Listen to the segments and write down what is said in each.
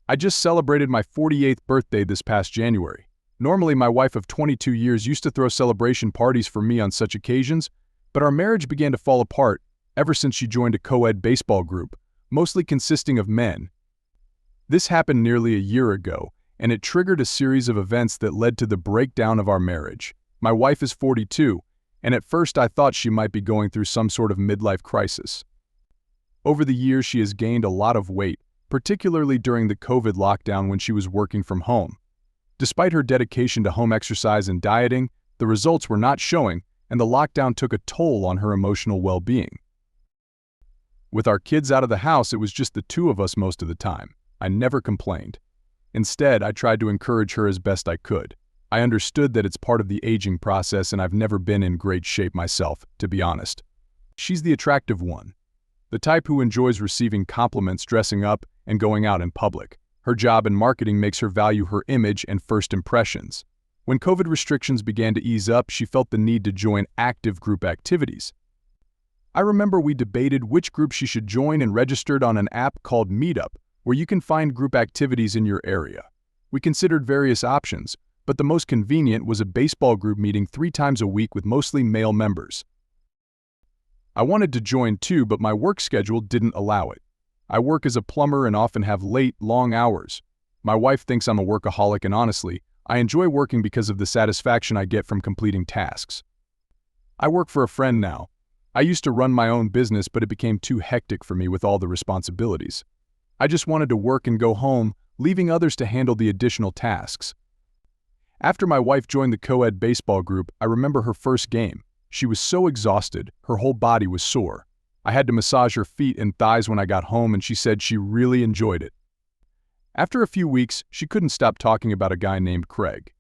I just celebrated my 48th birthday this past January. Normally, my wife of 22 years used to throw celebration parties for me on such occasions, but our marriage began to fall apart ever since she joined a co-ed baseball group, mostly consisting of men. This happened nearly a year ago, and it triggered a series of events that led to the breakdown of our marriage. My wife is 42, and at first I thought she might be going through some sort of midlife crisis. Over the years, she has gained a lot of weight, particularly during the COVID lockdown when she was working from home. Despite her dedication to home exercise and dieting, the results were not showing, and the lockdown took a toll on her emotional well-being. With our kids out of the house, it was just the two of us most of the time. I never complained. Instead, I tried to encourage her as best I could. I understood that it's part of the aging process, and I've never been in great shape myself, to be honest. She's the attractive one, the type who enjoys receiving compliments, dressing up, and going out in public. Her job in marketing makes her value her image and first impressions. When COVID restrictions began to ease up, she felt the need to join active group activities. I remember we debated which group she should join and registered on an app called Meetup, where you can find group activities in your area. We considered various options, but the most convenient was a baseball group meeting 3 times a week with mostly male members. I wanted to join too, but my work schedule didn't allow it. I work as a plumber and often have late, long hours. My wife thinks I'm a workaholic, and honestly, I enjoy working because of the satisfaction I get from completing tasks. I work for a friend now. I used to run my own business, but it became too hectic for me with all the responsibilities. I just wanted to work and go home, leaving others to handle the additional tasks. After my wife joined the co-ed baseball group, I remember her first game. She was so exhausted, her whole body was sore. I had to massage her feet and thighs when I got home, and she said she really enjoyed it. After a few weeks, she couldn't stop talking about a guy named Craig.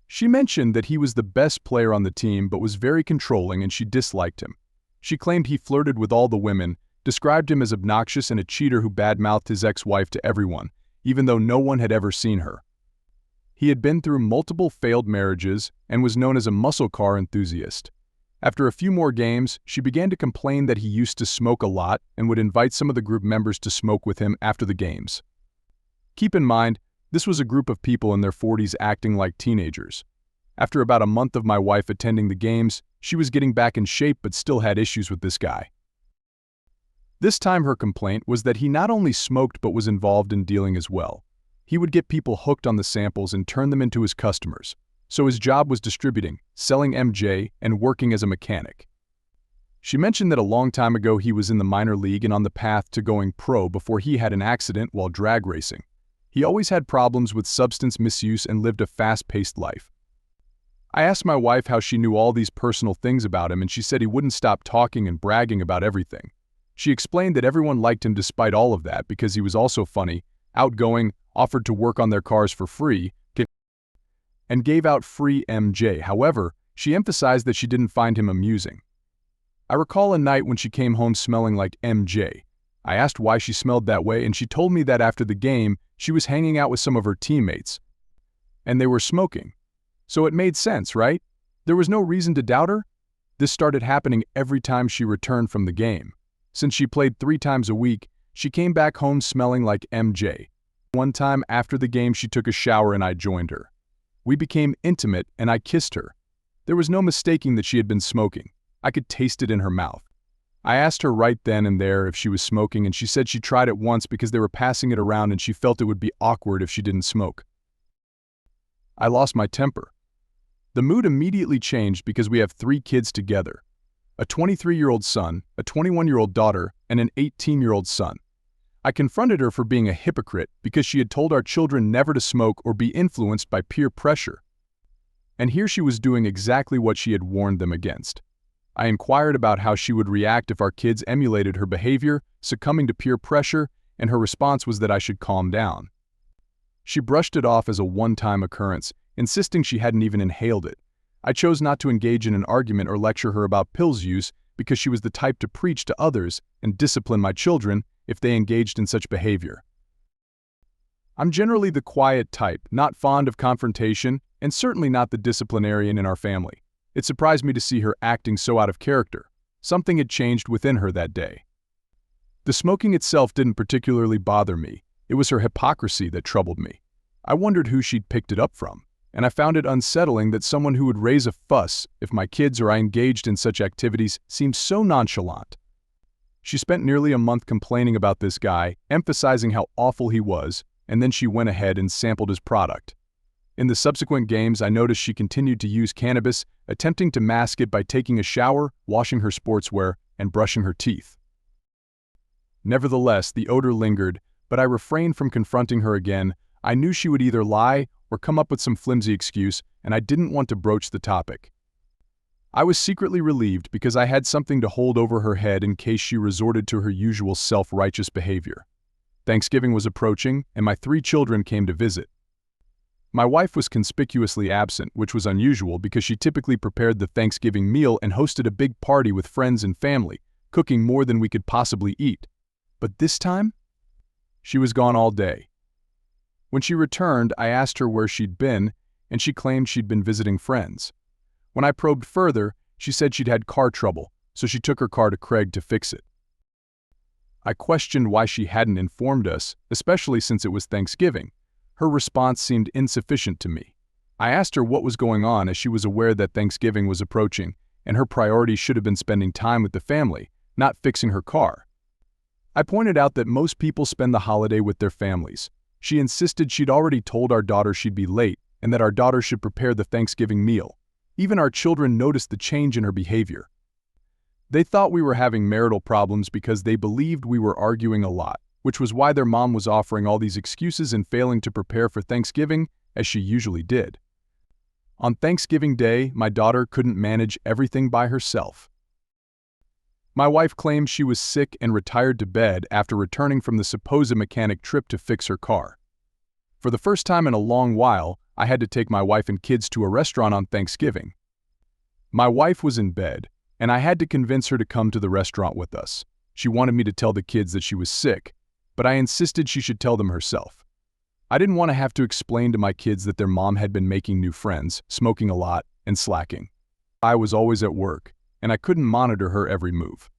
She mentioned that he was the best player on the team but was very controlling, and she disliked him. She claimed he flirted with all the women, described him as obnoxious and a cheater who badmouthed his ex-wife to everyone, even though no one had ever seen her. He had been through multiple failed marriages and was known as a muscle car enthusiast. After a few more games, she began to complain that he used to smoke a lot and would invite some of the group members to smoke with him after the games. Keep in mind, this was a group of people in their 40s acting like teenagers. After about a month of my wife attending the games, she was getting back in shape but still had issues with this guy. This time her complaint was that he not only smoked but was involved in dealing as well. He would get people hooked on the samples and turn them into his customers. So his job was distributing, selling MJ, and working as a mechanic. She mentioned that a long time ago he was in the minor league and on the path to going pro before he had an accident while drag racing. He always had problems with substance misuse and lived a fast-paced life. I asked my wife how she knew all these personal things about him, and she said he wouldn't stop talking and bragging about everything. She explained that everyone liked him despite all of that because he was also funny, outgoing, offered to work on their cars for free, and gave out free MJ. However, she emphasized that she didn't find him amusing. I recall a night when she came home smelling like MJ. I asked why she smelled that way, and she told me that after the game, she was hanging out with some of her teammates, and they were smoking. So it made sense, right? There was no reason to doubt her. This started happening every time she returned from the game. Since she played 3 times a week, she came back home smelling like MJ. One time after the game, she took a shower and I joined her. We became intimate and I kissed her. There was no mistaking that she had been smoking. I could taste it in her mouth. I asked her right then and there if she was smoking, and she said she tried it once because they were passing it around and she felt it would be awkward if she didn't smoke. I lost my temper. The mood immediately changed because we have 3 kids together. A 23-year-old son, a 21-year-old daughter, and an 18-year-old son. I confronted her for being a hypocrite because she had told our children never to smoke or be influenced by peer pressure. And here she was doing exactly what she had warned them against. I inquired about how she would react if our kids emulated her behavior, succumbing to peer pressure, and her response was that I should calm down. She brushed it off as a one-time occurrence, insisting she hadn't even inhaled it. I chose not to engage in an argument or lecture her about pills use because she was the type to preach to others and discipline my children if they engaged in such behavior. I'm generally the quiet type, not fond of confrontation, and certainly not the disciplinarian in our family. It surprised me to see her acting so out of character. Something had changed within her that day. The smoking itself didn't particularly bother me. It was her hypocrisy that troubled me. I wondered who she'd picked it up from, and I found it unsettling that someone who would raise a fuss if my kids or I engaged in such activities seemed so nonchalant. She spent nearly a month complaining about this guy, emphasizing how awful he was, and then she went ahead and sampled his product. In the subsequent games, I noticed she continued to use cannabis, attempting to mask it by taking a shower, washing her sportswear, and brushing her teeth. Nevertheless, the odor lingered, but I refrained from confronting her again. I knew she would either lie or come up with some flimsy excuse, and I didn't want to broach the topic. I was secretly relieved because I had something to hold over her head in case she resorted to her usual self-righteous behavior. Thanksgiving was approaching, and my 3 children came to visit. My wife was conspicuously absent, which was unusual because she typically prepared the Thanksgiving meal and hosted a big party with friends and family, cooking more than we could possibly eat. But this time, she was gone all day. When she returned, I asked her where she'd been, and she claimed she'd been visiting friends. When I probed further, she said she'd had car trouble, so she took her car to Craig to fix it. I questioned why she hadn't informed us, especially since it was Thanksgiving. Her response seemed insufficient to me. I asked her what was going on, as she was aware that Thanksgiving was approaching, and her priority should have been spending time with the family, not fixing her car. I pointed out that most people spend the holiday with their families. She insisted she'd already told our daughter she'd be late and that our daughter should prepare the Thanksgiving meal. Even our children noticed the change in her behavior. They thought we were having marital problems because they believed we were arguing a lot, which was why their mom was offering all these excuses and failing to prepare for Thanksgiving as she usually did. On Thanksgiving Day, my daughter couldn't manage everything by herself. My wife claimed she was sick and retired to bed after returning from the supposed mechanic trip to fix her car. For the first time in a long while, I had to take my wife and kids to a restaurant on Thanksgiving. My wife was in bed, and I had to convince her to come to the restaurant with us. She wanted me to tell the kids that she was sick, but I insisted she should tell them herself. I didn't want to have to explain to my kids that their mom had been making new friends, smoking a lot, and slacking. I was always at work, and I couldn't monitor her every move.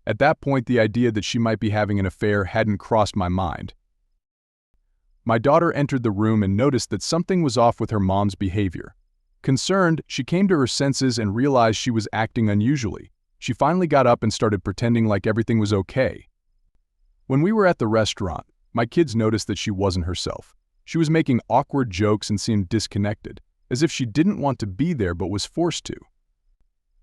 At that point, the idea that she might be having an affair hadn't crossed my mind. My daughter entered the room and noticed that something was off with her mom's behavior. Concerned, she came to her senses and realized she was acting unusually. She finally got up and started pretending like everything was okay. When we were at the restaurant, my kids noticed that she wasn't herself. She was making awkward jokes and seemed disconnected, as if she didn't want to be there but was forced to.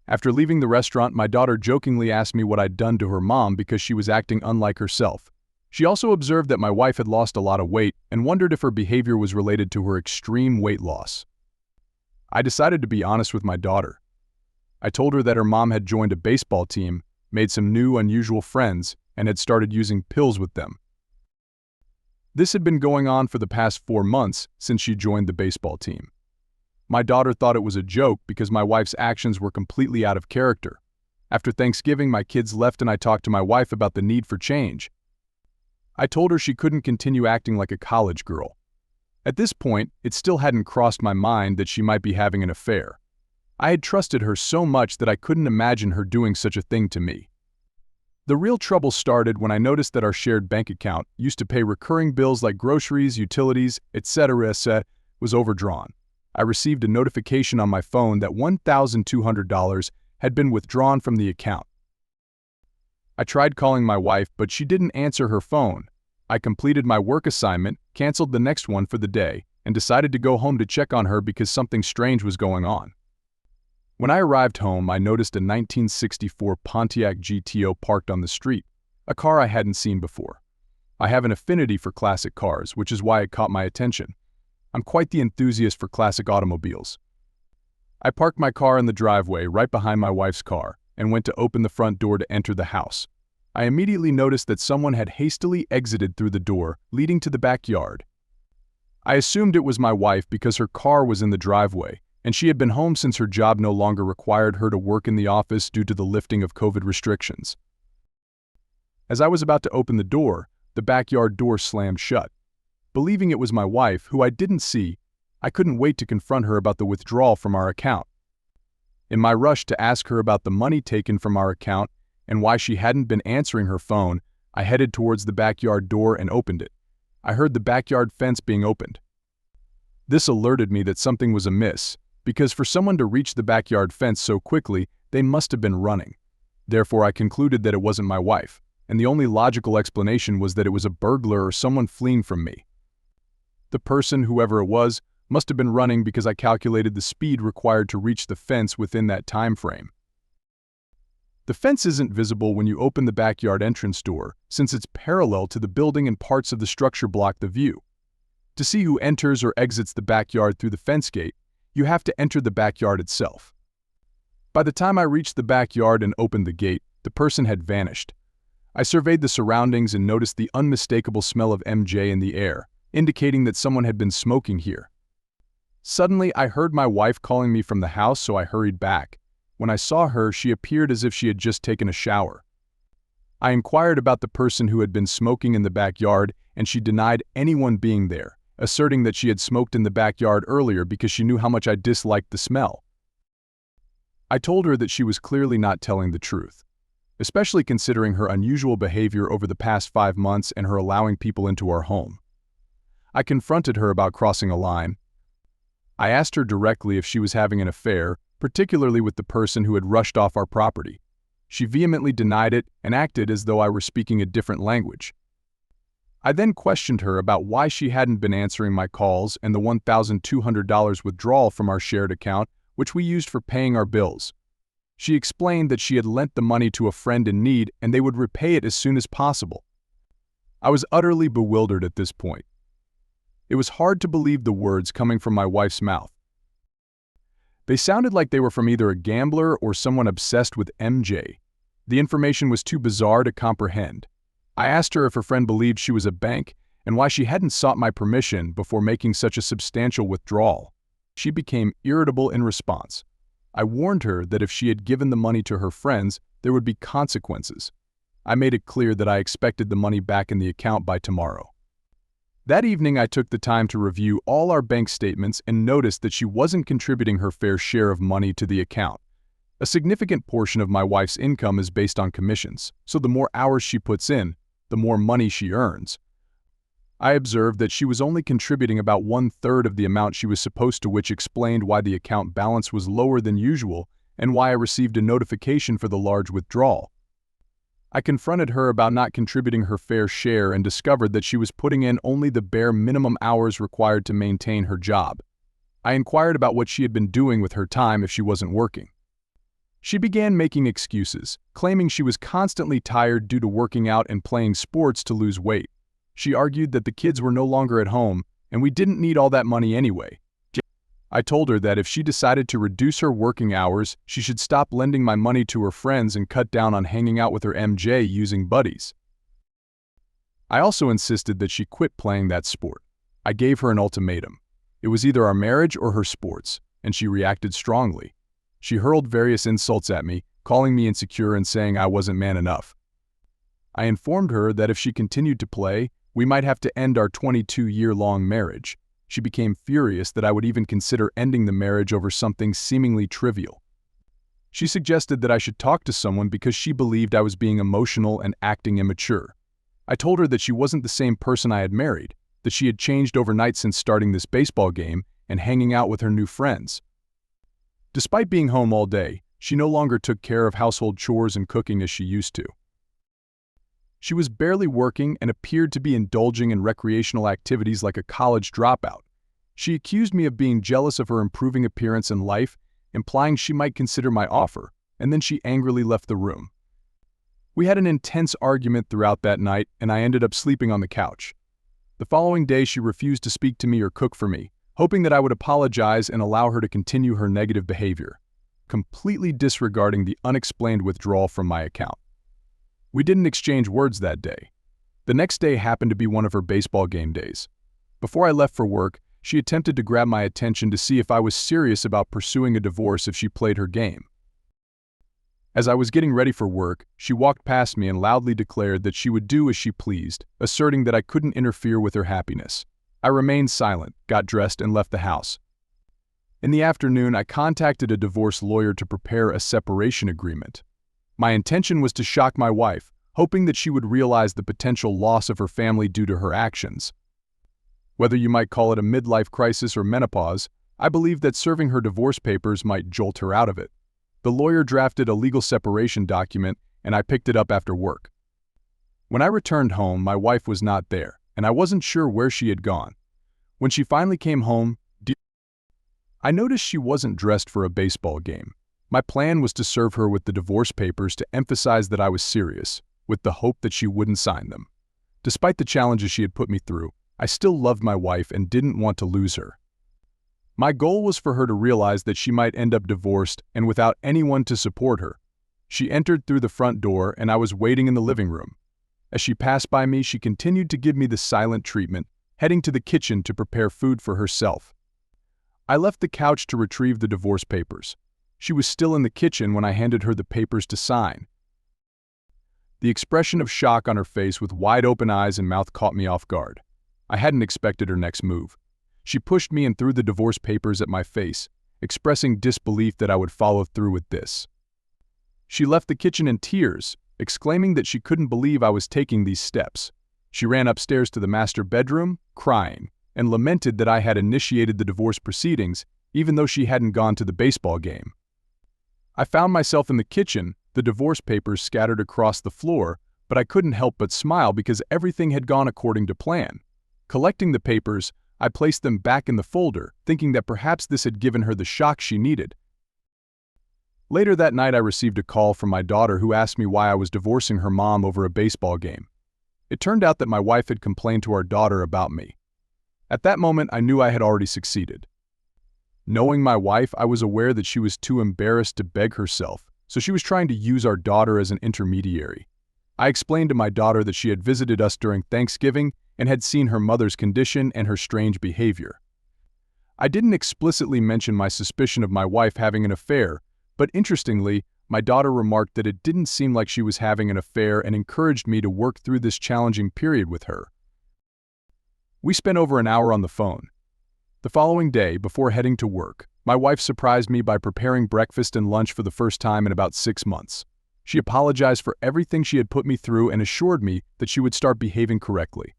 After leaving the restaurant, my daughter jokingly asked me what I'd done to her mom because she was acting unlike herself. She also observed that my wife had lost a lot of weight and wondered if her behavior was related to her extreme weight loss. I decided to be honest with my daughter. I told her that her mom had joined a baseball team, made some new unusual friends, and had started using pills with them. This had been going on for the past 4 months since she joined the baseball team. My daughter thought it was a joke because my wife's actions were completely out of character. After Thanksgiving, my kids left and I talked to my wife about the need for change. I told her she couldn't continue acting like a college girl. At this point, it still hadn't crossed my mind that she might be having an affair. I had trusted her so much that I couldn't imagine her doing such a thing to me. The real trouble started when I noticed that our shared bank account, used to pay recurring bills like groceries, utilities, etc., was overdrawn. I received a notification on my phone that $1,200 had been withdrawn from the account. I tried calling my wife, but she didn't answer her phone. I completed my work assignment, canceled the next one for the day, and decided to go home to check on her because something strange was going on. When I arrived home, I noticed a 1964 Pontiac GTO parked on the street, a car I hadn't seen before. I have an affinity for classic cars, which is why it caught my attention. I'm quite the enthusiast for classic automobiles. I parked my car in the driveway right behind my wife's car and went to open the front door to enter the house. I immediately noticed that someone had hastily exited through the door leading to the backyard. I assumed it was my wife because her car was in the driveway, and she had been home since her job no longer required her to work in the office due to the lifting of COVID restrictions. As I was about to open the door, the backyard door slammed shut. Believing it was my wife, who I didn't see, I couldn't wait to confront her about the withdrawal from our account. In my rush to ask her about the money taken from our account and why she hadn't been answering her phone, I headed towards the backyard door and opened it. I heard the backyard fence being opened. This alerted me that something was amiss, because for someone to reach the backyard fence so quickly, they must have been running. Therefore, I concluded that it wasn't my wife, and the only logical explanation was that it was a burglar or someone fleeing from me. The person, whoever it was, must have been running because I calculated the speed required to reach the fence within that time frame. The fence isn't visible when you open the backyard entrance door, since it's parallel to the building and parts of the structure block the view. To see who enters or exits the backyard through the fence gate, you have to enter the backyard itself. By the time I reached the backyard and opened the gate, the person had vanished. I surveyed the surroundings and noticed the unmistakable smell of MJ in the air, indicating that someone had been smoking here. Suddenly, I heard my wife calling me from the house, so I hurried back. When I saw her, she appeared as if she had just taken a shower. I inquired about the person who had been smoking in the backyard, and she denied anyone being there, asserting that she had smoked in the backyard earlier because she knew how much I disliked the smell. I told her that she was clearly not telling the truth, especially considering her unusual behavior over the past 5 months and her allowing people into our home. I confronted her about crossing a line. I asked her directly if she was having an affair, particularly with the person who had rushed off our property. She vehemently denied it and acted as though I were speaking a different language. I then questioned her about why she hadn't been answering my calls and the $1,200 withdrawal from our shared account, which we used for paying our bills. She explained that she had lent the money to a friend in need and they would repay it as soon as possible. I was utterly bewildered at this point. It was hard to believe the words coming from my wife's mouth. They sounded like they were from either a gambler or someone obsessed with MJ. The information was too bizarre to comprehend. I asked her if her friend believed she was a bank and why she hadn't sought my permission before making such a substantial withdrawal. She became irritable in response. I warned her that if she had given the money to her friends, there would be consequences. I made it clear that I expected the money back in the account by tomorrow. That evening, I took the time to review all our bank statements and noticed that she wasn't contributing her fair share of money to the account. A significant portion of my wife's income is based on commissions, so the more hours she puts in, the more money she earns. I observed that she was only contributing about 1/3 of the amount she was supposed to, which explained why the account balance was lower than usual and why I received a notification for the large withdrawal. I confronted her about not contributing her fair share and discovered that she was putting in only the bare minimum hours required to maintain her job. I inquired about what she had been doing with her time if she wasn't working. She began making excuses, claiming she was constantly tired due to working out and playing sports to lose weight. She argued that the kids were no longer at home and we didn't need all that money anyway. I told her that if she decided to reduce her working hours, she should stop lending my money to her friends and cut down on hanging out with her MJ using buddies. I also insisted that she quit playing that sport. I gave her an ultimatum. It was either our marriage or her sports, and she reacted strongly. She hurled various insults at me, calling me insecure and saying I wasn't man enough. I informed her that if she continued to play, we might have to end our 22-year-long marriage. She became furious that I would even consider ending the marriage over something seemingly trivial. She suggested that I should talk to someone because she believed I was being emotional and acting immature. I told her that she wasn't the same person I had married, that she had changed overnight since starting this baseball game and hanging out with her new friends. Despite being home all day, she no longer took care of household chores and cooking as she used to. She was barely working and appeared to be indulging in recreational activities like a college dropout. She accused me of being jealous of her improving appearance and life, implying she might consider my offer, and then she angrily left the room. We had an intense argument throughout that night, and I ended up sleeping on the couch. The following day, she refused to speak to me or cook for me, hoping that I would apologize and allow her to continue her negative behavior, completely disregarding the unexplained withdrawal from my account. We didn't exchange words that day. The next day happened to be one of her baseball game days. Before I left for work, she attempted to grab my attention to see if I was serious about pursuing a divorce if she played her game. As I was getting ready for work, she walked past me and loudly declared that she would do as she pleased, asserting that I couldn't interfere with her happiness. I remained silent, got dressed, and left the house. In the afternoon, I contacted a divorce lawyer to prepare a separation agreement. My intention was to shock my wife, hoping that she would realize the potential loss of her family due to her actions. Whether you might call it a midlife crisis or menopause, I believe that serving her divorce papers might jolt her out of it. The lawyer drafted a legal separation document, and I picked it up after work. When I returned home, my wife was not there, and I wasn't sure where she had gone. When she finally came home, I noticed she wasn't dressed for a baseball game. My plan was to serve her with the divorce papers to emphasize that I was serious, with the hope that she wouldn't sign them. Despite the challenges she had put me through, I still loved my wife and didn't want to lose her. My goal was for her to realize that she might end up divorced and without anyone to support her. She entered through the front door and I was waiting in the living room. As she passed by me, she continued to give me the silent treatment, heading to the kitchen to prepare food for herself. I left the couch to retrieve the divorce papers. She was still in the kitchen when I handed her the papers to sign. The expression of shock on her face with wide open eyes and mouth caught me off guard. I hadn't expected her next move. She pushed me and threw the divorce papers at my face, expressing disbelief that I would follow through with this. She left the kitchen in tears, exclaiming that she couldn't believe I was taking these steps. She ran upstairs to the master bedroom, crying, and lamented that I had initiated the divorce proceedings, even though she hadn't gone to the baseball game. I found myself in the kitchen, the divorce papers scattered across the floor, but I couldn't help but smile because everything had gone according to plan. Collecting the papers, I placed them back in the folder, thinking that perhaps this had given her the shock she needed. Later that night, I received a call from my daughter who asked me why I was divorcing her mom over a baseball game. It turned out that my wife had complained to our daughter about me. At that moment, I knew I had already succeeded. Knowing my wife, I was aware that she was too embarrassed to beg herself, so she was trying to use our daughter as an intermediary. I explained to my daughter that she had visited us during Thanksgiving and had seen her mother's condition and her strange behavior. I didn't explicitly mention my suspicion of my wife having an affair, but interestingly, my daughter remarked that it didn't seem like she was having an affair and encouraged me to work through this challenging period with her. We spent over an hour on the phone. The following day, before heading to work, my wife surprised me by preparing breakfast and lunch for the first time in about 6 months. She apologized for everything she had put me through and assured me that she would start behaving correctly.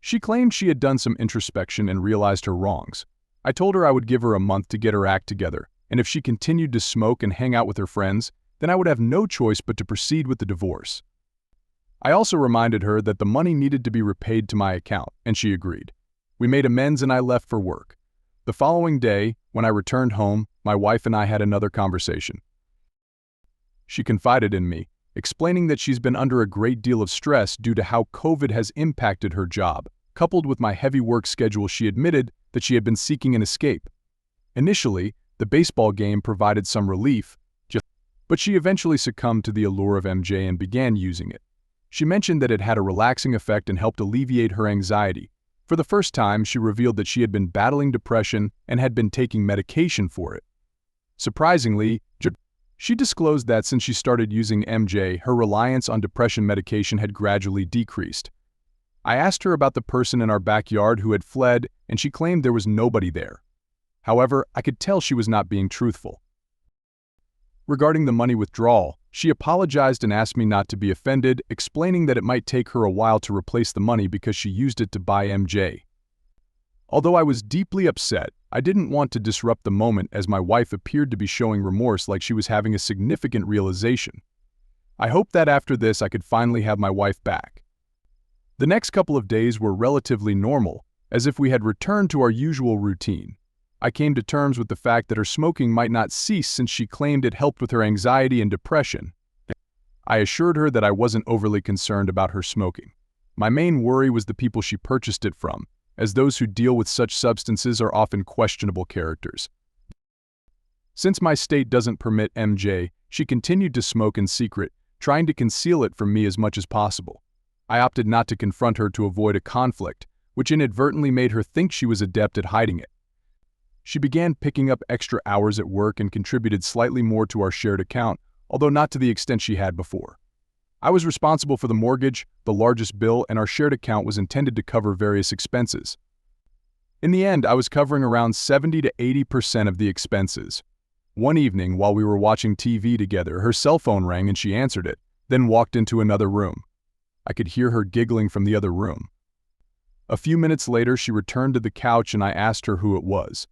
She claimed she had done some introspection and realized her wrongs. I told her I would give her a month to get her act together, and if she continued to smoke and hang out with her friends, then I would have no choice but to proceed with the divorce. I also reminded her that the money needed to be repaid to my account, and she agreed. We made amends and I left for work. The following day, when I returned home, my wife and I had another conversation. She confided in me, explaining that she's been under a great deal of stress due to how COVID has impacted her job. Coupled with my heavy work schedule, she admitted that she had been seeking an escape. Initially, the baseball game provided some relief, but she eventually succumbed to the allure of MJ and began using it. She mentioned that it had a relaxing effect and helped alleviate her anxiety. For the first time, she revealed that she had been battling depression and had been taking medication for it. Surprisingly, she disclosed that since she started using MJ, her reliance on depression medication had gradually decreased. I asked her about the person in our backyard who had fled, and she claimed there was nobody there. However, I could tell she was not being truthful. Regarding the money withdrawal, she apologized and asked me not to be offended, explaining that it might take her a while to replace the money because she used it to buy MJ. Although I was deeply upset, I didn't want to disrupt the moment as my wife appeared to be showing remorse like she was having a significant realization. I hoped that after this I could finally have my wife back. The next couple of days were relatively normal, as if we had returned to our usual routine. I came to terms with the fact that her smoking might not cease since she claimed it helped with her anxiety and depression. I assured her that I wasn't overly concerned about her smoking. My main worry was the people she purchased it from, as those who deal with such substances are often questionable characters. Since my state doesn't permit MJ, she continued to smoke in secret, trying to conceal it from me as much as possible. I opted not to confront her to avoid a conflict, which inadvertently made her think she was adept at hiding it. She began picking up extra hours at work and contributed slightly more to our shared account, although not to the extent she had before. I was responsible for the mortgage, the largest bill, and our shared account was intended to cover various expenses. In the end, I was covering around 70 to 80% of the expenses. One evening, while we were watching TV together, her cell phone rang and she answered it, then walked into another room. I could hear her giggling from the other room. A few minutes later, she returned to the couch and I asked her who it was.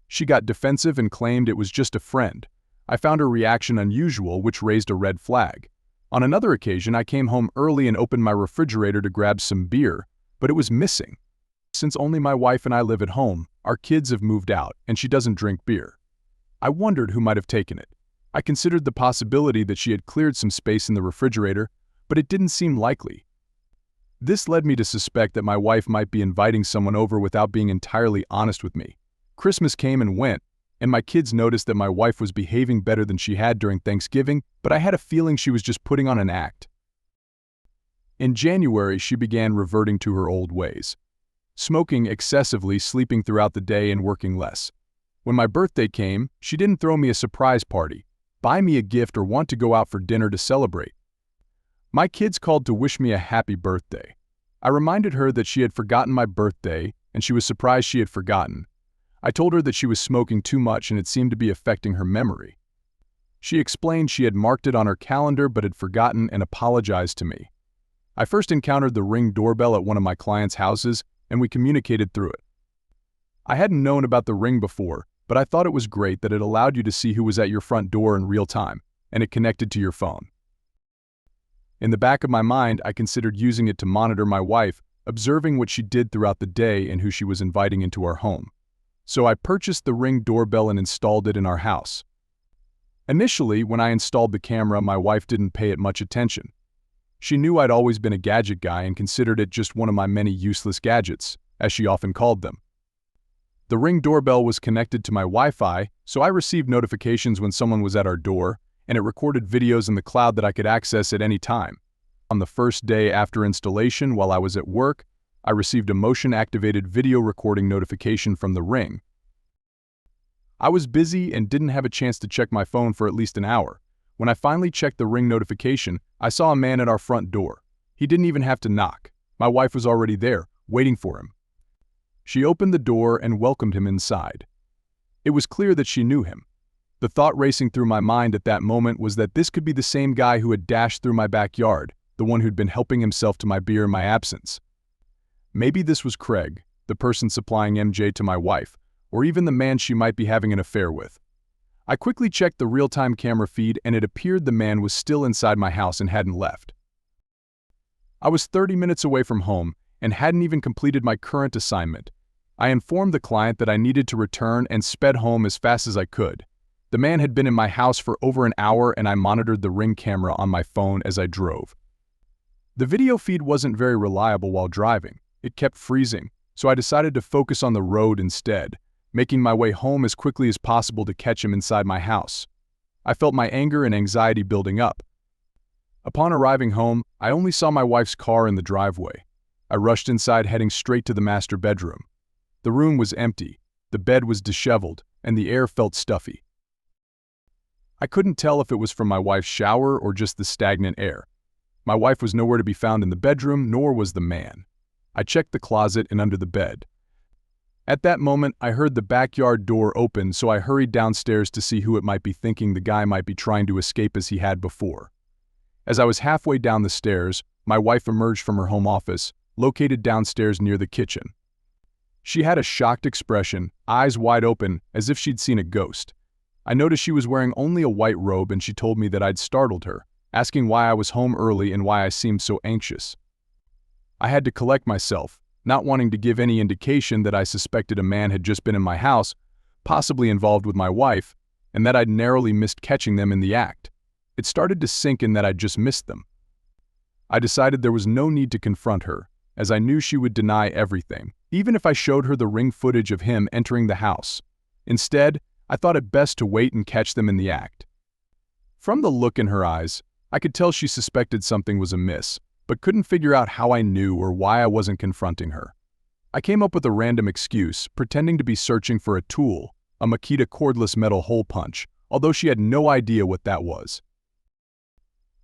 She got defensive and claimed it was just a friend. I found her reaction unusual, which raised a red flag. On another occasion, I came home early and opened my refrigerator to grab some beer, but it was missing. Since only my wife and I live at home, our kids have moved out, and she doesn't drink beer. I wondered who might have taken it. I considered the possibility that she had cleared some space in the refrigerator, but it didn't seem likely. This led me to suspect that my wife might be inviting someone over without being entirely honest with me. Christmas came and went, and my kids noticed that my wife was behaving better than she had during Thanksgiving, but I had a feeling she was just putting on an act. In January, she began reverting to her old ways. Smoking excessively, sleeping throughout the day, and working less. When my birthday came, she didn't throw me a surprise party, buy me a gift, or want to go out for dinner to celebrate. My kids called to wish me a happy birthday. I reminded her that she had forgotten my birthday, and she was surprised she had forgotten. I told her that she was smoking too much and it seemed to be affecting her memory. She explained she had marked it on her calendar but had forgotten and apologized to me. I first encountered the Ring doorbell at one of my clients' houses, and we communicated through it. I hadn't known about the Ring before, but I thought it was great that it allowed you to see who was at your front door in real time, and it connected to your phone. In the back of my mind, I considered using it to monitor my wife, observing what she did throughout the day and who she was inviting into our home. So I purchased the Ring doorbell and installed it in our house. Initially, when I installed the camera, my wife didn't pay it much attention. She knew I'd always been a gadget guy and considered it just one of my many useless gadgets, as she often called them. The Ring doorbell was connected to my Wi-Fi, so I received notifications when someone was at our door, and it recorded videos in the cloud that I could access at any time. On the first day after installation, while I was at work, I received a motion-activated video recording notification from the Ring. I was busy and didn't have a chance to check my phone for at least an hour. When I finally checked the Ring notification, I saw a man at our front door. He didn't even have to knock. My wife was already there, waiting for him. She opened the door and welcomed him inside. It was clear that she knew him. The thought racing through my mind at that moment was that this could be the same guy who had dashed through my backyard, the one who'd been helping himself to my beer in my absence. Maybe this was Craig, the person supplying MJ to my wife, or even the man she might be having an affair with. I quickly checked the real-time camera feed, and it appeared the man was still inside my house and hadn't left. I was 30 minutes away from home and hadn't even completed my current assignment. I informed the client that I needed to return and sped home as fast as I could. The man had been in my house for over an hour, and I monitored the Ring camera on my phone as I drove. The video feed wasn't very reliable while driving. It kept freezing, so I decided to focus on the road instead, making my way home as quickly as possible to catch him inside my house. I felt my anger and anxiety building up. Upon arriving home, I only saw my wife's car in the driveway. I rushed inside, heading straight to the master bedroom. The room was empty, the bed was disheveled, and the air felt stuffy. I couldn't tell if it was from my wife's shower or just the stagnant air. My wife was nowhere to be found in the bedroom, nor was the man. I checked the closet and under the bed. At that moment, I heard the backyard door open, so I hurried downstairs to see who it might be, thinking the guy might be trying to escape as he had before. As I was halfway down the stairs, my wife emerged from her home office, located downstairs near the kitchen. She had a shocked expression, eyes wide open, as if she'd seen a ghost. I noticed she was wearing only a white robe, and she told me that I'd startled her, asking why I was home early and why I seemed so anxious. I had to collect myself, not wanting to give any indication that I suspected a man had just been in my house, possibly involved with my wife, and that I'd narrowly missed catching them in the act. It started to sink in that I'd just missed them. I decided there was no need to confront her, as I knew she would deny everything, even if I showed her the Ring footage of him entering the house. Instead, I thought it best to wait and catch them in the act. From the look in her eyes, I could tell she suspected something was amiss, but couldn't figure out how I knew or why I wasn't confronting her. I came up with a random excuse, pretending to be searching for a tool, a Makita cordless metal hole punch, although she had no idea what that was.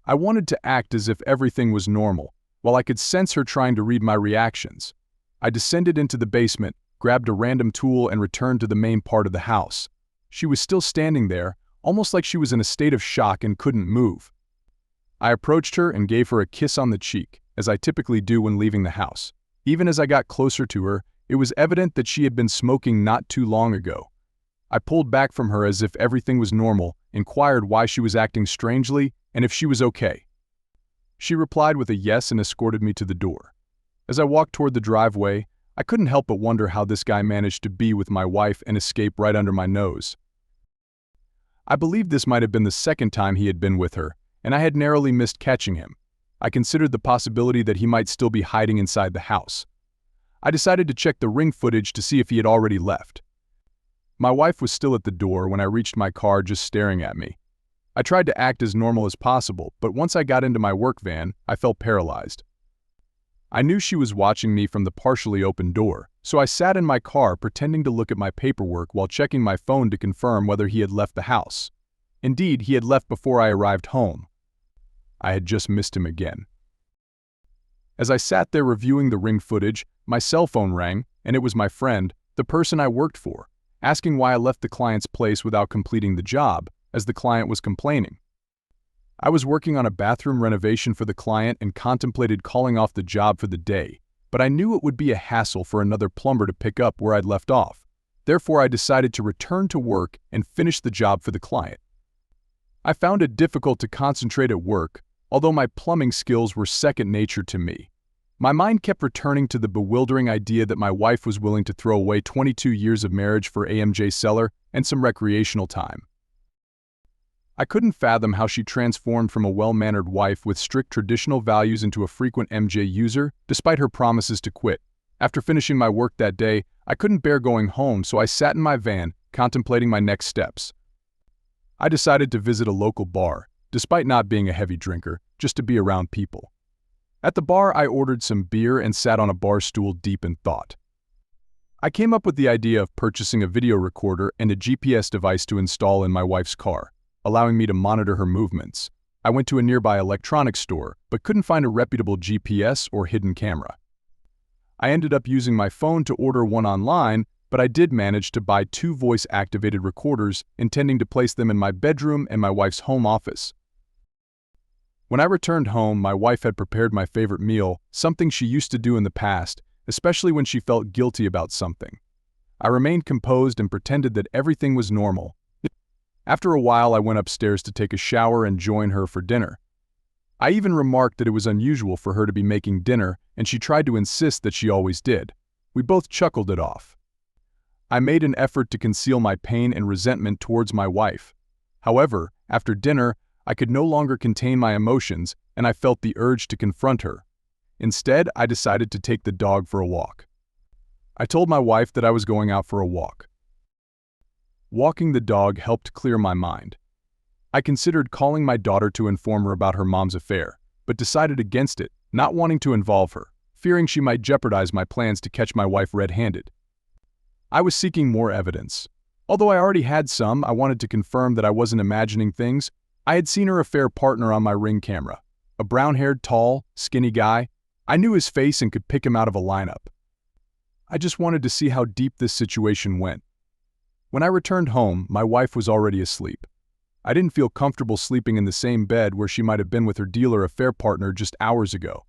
I wanted to act as if everything was normal, while I could sense her trying to read my reactions. I descended into the basement, grabbed a random tool, and returned to the main part of the house. She was still standing there, almost like she was in a state of shock and couldn't move. I approached her and gave her a kiss on the cheek, as I typically do when leaving the house. Even as I got closer to her, it was evident that she had been smoking not too long ago. I pulled back from her as if everything was normal, inquired why she was acting strangely, and if she was okay. She replied with a yes and escorted me to the door. As I walked toward the driveway, I couldn't help but wonder how this guy managed to be with my wife and escape right under my nose. I believed this might have been the second time he had been with her, and I had narrowly missed catching him. I considered the possibility that he might still be hiding inside the house. I decided to check the ring footage to see if he had already left. My wife was still at the door when I reached my car, just staring at me. I tried to act as normal as possible, but once I got into my work van, I felt paralyzed. I knew she was watching me from the partially open door, so I sat in my car pretending to look at my paperwork while checking my phone to confirm whether he had left the house. Indeed, he had left before I arrived home. I had just missed him again. As I sat there reviewing the ring footage, my cell phone rang, and it was my friend, the person I worked for, asking why I left the client's place without completing the job, as the client was complaining. I was working on a bathroom renovation for the client and contemplated calling off the job for the day, but I knew it would be a hassle for another plumber to pick up where I'd left off. Therefore, I decided to return to work and finish the job for the client. I found it difficult to concentrate at work, although my plumbing skills were second nature to me. My mind kept returning to the bewildering idea that my wife was willing to throw away 22 years of marriage for AMJ cellar and some recreational time. I couldn't fathom how she transformed from a well-mannered wife with strict traditional values into a frequent MJ user, despite her promises to quit. After finishing my work that day, I couldn't bear going home, so I sat in my van, contemplating my next steps. I decided to visit a local bar, despite not being a heavy drinker, just to be around people. At the bar, I ordered some beer and sat on a bar stool deep in thought. I came up with the idea of purchasing a video recorder and a GPS device to install in my wife's car, allowing me to monitor her movements. I went to a nearby electronics store, but couldn't find a reputable GPS or hidden camera. I ended up using my phone to order one online, but I did manage to buy 2 voice-activated recorders, intending to place them in my bedroom and my wife's home office. When I returned home, my wife had prepared my favorite meal, something she used to do in the past, especially when she felt guilty about something. I remained composed and pretended that everything was normal. After a while, I went upstairs to take a shower and join her for dinner. I even remarked that it was unusual for her to be making dinner, and she tried to insist that she always did. We both chuckled it off. I made an effort to conceal my pain and resentment towards my wife. However, after dinner, I could no longer contain my emotions, and I felt the urge to confront her. Instead, I decided to take the dog for a walk. I told my wife that I was going out for a walk. Walking the dog helped clear my mind. I considered calling my daughter to inform her about her mom's affair, but decided against it, not wanting to involve her, fearing she might jeopardize my plans to catch my wife red-handed. I was seeking more evidence. Although I already had some, I wanted to confirm that I wasn't imagining things. I had seen her affair partner on my Ring camera. A brown-haired, tall, skinny guy. I knew his face and could pick him out of a lineup. I just wanted to see how deep this situation went. When I returned home, my wife was already asleep. I didn't feel comfortable sleeping in the same bed where she might have been with her dealer affair partner just hours ago.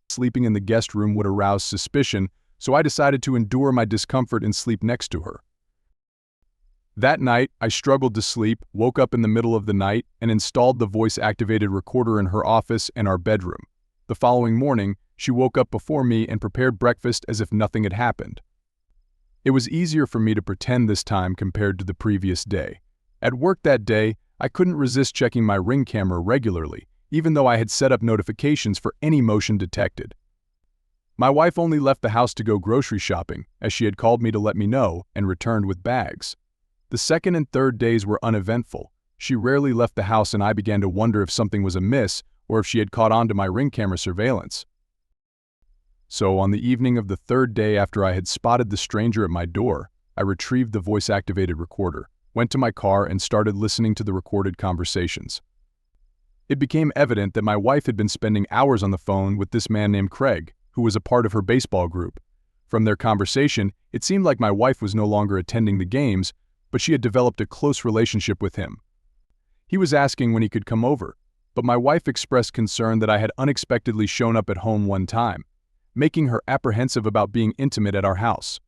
Sleeping in the guest room would arouse suspicion, so I decided to endure my discomfort and sleep next to her. That night, I struggled to sleep, woke up in the middle of the night, and installed the voice-activated recorder in her office and our bedroom. The following morning, she woke up before me and prepared breakfast as if nothing had happened. It was easier for me to pretend this time compared to the previous day. At work that day, I couldn't resist checking my Ring camera regularly, even though I had set up notifications for any motion detected. My wife only left the house to go grocery shopping, as she had called me to let me know, and returned with bags. The second and third days were uneventful. She rarely left the house, and I began to wonder if something was amiss or if she had caught on to my Ring camera surveillance. So, on the evening of the third day after I had spotted the stranger at my door, I retrieved the voice-activated recorder, went to my car, and started listening to the recorded conversations. It became evident that my wife had been spending hours on the phone with this man named Craig, who was a part of her baseball group. From their conversation, it seemed like my wife was no longer attending the games, but she had developed a close relationship with him. He was asking when he could come over, but my wife expressed concern that I had unexpectedly shown up at home one time. making her apprehensive about being intimate at our house.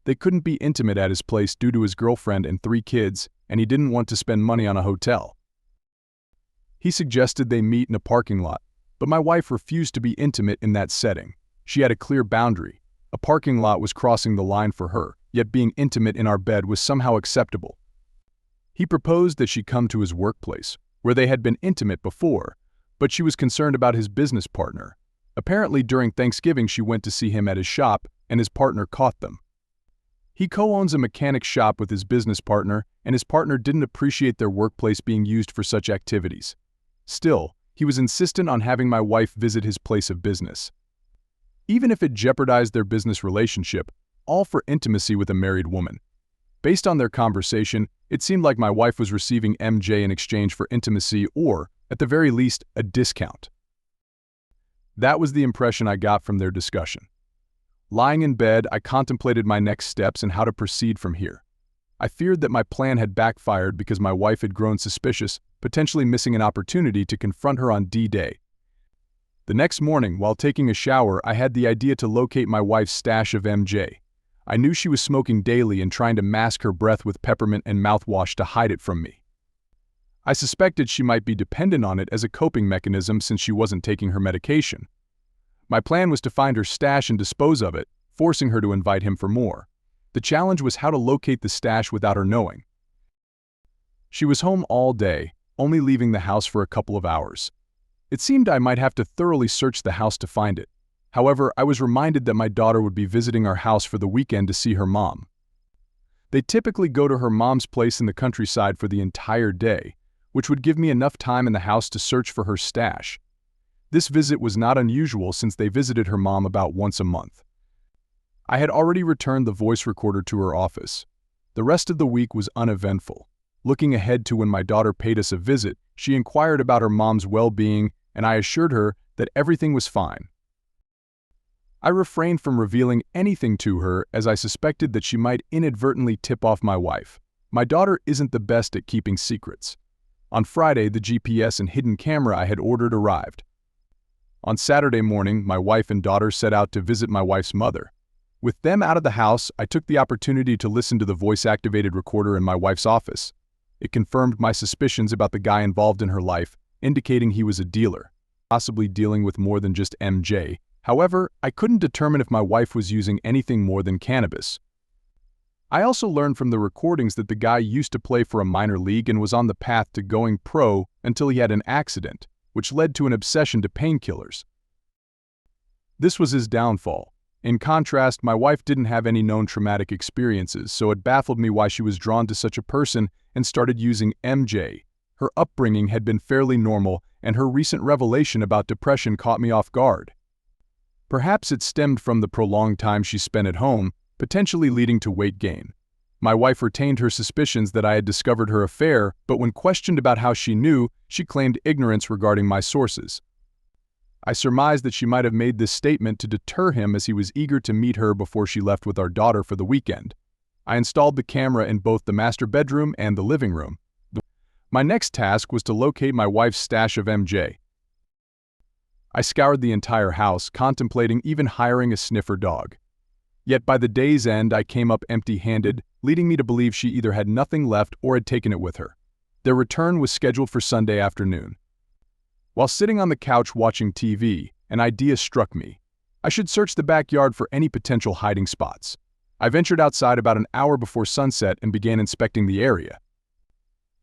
They couldn't be intimate at his place due to his girlfriend and 3 kids, and he didn't want to spend money on a hotel. He suggested they meet in a parking lot, but my wife refused to be intimate in that setting. She had a clear boundary. A parking lot was crossing the line for her, yet being intimate in our bed was somehow acceptable. He proposed that she come to his workplace, where they had been intimate before, but she was concerned about his business partner. Apparently during Thanksgiving she went to see him at his shop, and his partner caught them. He co-owns a mechanic shop with his business partner, and his partner didn't appreciate their workplace being used for such activities. Still, he was insistent on having my wife visit his place of business. Even if it jeopardized their business relationship, all for intimacy with a married woman. Based on their conversation, it seemed like my wife was receiving MJ in exchange for intimacy or, at the very least, a discount. That was the impression I got from their discussion. Lying in bed, I contemplated my next steps and how to proceed from here. I feared that my plan had backfired because my wife had grown suspicious, potentially missing an opportunity to confront her on D-Day. The next morning, while taking a shower, I had the idea to locate my wife's stash of MJ. I knew she was smoking daily and trying to mask her breath with peppermint and mouthwash to hide it from me. I suspected she might be dependent on it as a coping mechanism since she wasn't taking her medication. My plan was to find her stash and dispose of it, forcing her to invite him for more. The challenge was how to locate the stash without her knowing. She was home all day, only leaving the house for a couple of hours. It seemed I might have to thoroughly search the house to find it. However, I was reminded that my daughter would be visiting our house for the weekend to see her mom. They typically go to her mom's place in the countryside for the entire day, which would give me enough time in the house to search for her stash. This visit was not unusual since they visited her mom about once a month. I had already returned the voice recorder to her office. The rest of the week was uneventful. Looking ahead to when my daughter paid us a visit, she inquired about her mom's well-being, and I assured her that everything was fine. I refrained from revealing anything to her as I suspected that she might inadvertently tip off my wife. My daughter isn't the best at keeping secrets. On Friday, the GPS and hidden camera I had ordered arrived. On Saturday morning, my wife and daughter set out to visit my wife's mother. With them out of the house, I took the opportunity to listen to the voice-activated recorder in my wife's office. It confirmed my suspicions about the guy involved in her life, indicating he was a dealer, possibly dealing with more than just MJ. However, I couldn't determine if my wife was using anything more than cannabis. I also learned from the recordings that the guy used to play for a minor league and was on the path to going pro until he had an accident, which led to an obsession to painkillers. This was his downfall. In contrast, my wife didn't have any known traumatic experiences, so it baffled me why she was drawn to such a person and started using MJ. Her upbringing had been fairly normal, and her recent revelation about depression caught me off guard. Perhaps it stemmed from the prolonged time she spent at home, potentially leading to weight gain. My wife retained her suspicions that I had discovered her affair, but when questioned about how she knew, she claimed ignorance regarding my sources. I surmised that she might have made this statement to deter him as he was eager to meet her before she left with our daughter for the weekend. I installed the camera in both the master bedroom and the living room. My next task was to locate my wife's stash of MJ. I scoured the entire house, contemplating even hiring a sniffer dog. Yet by the day's end, I came up empty-handed, leading me to believe she either had nothing left or had taken it with her. Their return was scheduled for Sunday afternoon. While sitting on the couch watching TV, an idea struck me. I should search the backyard for any potential hiding spots. I ventured outside about an hour before sunset and began inspecting the area.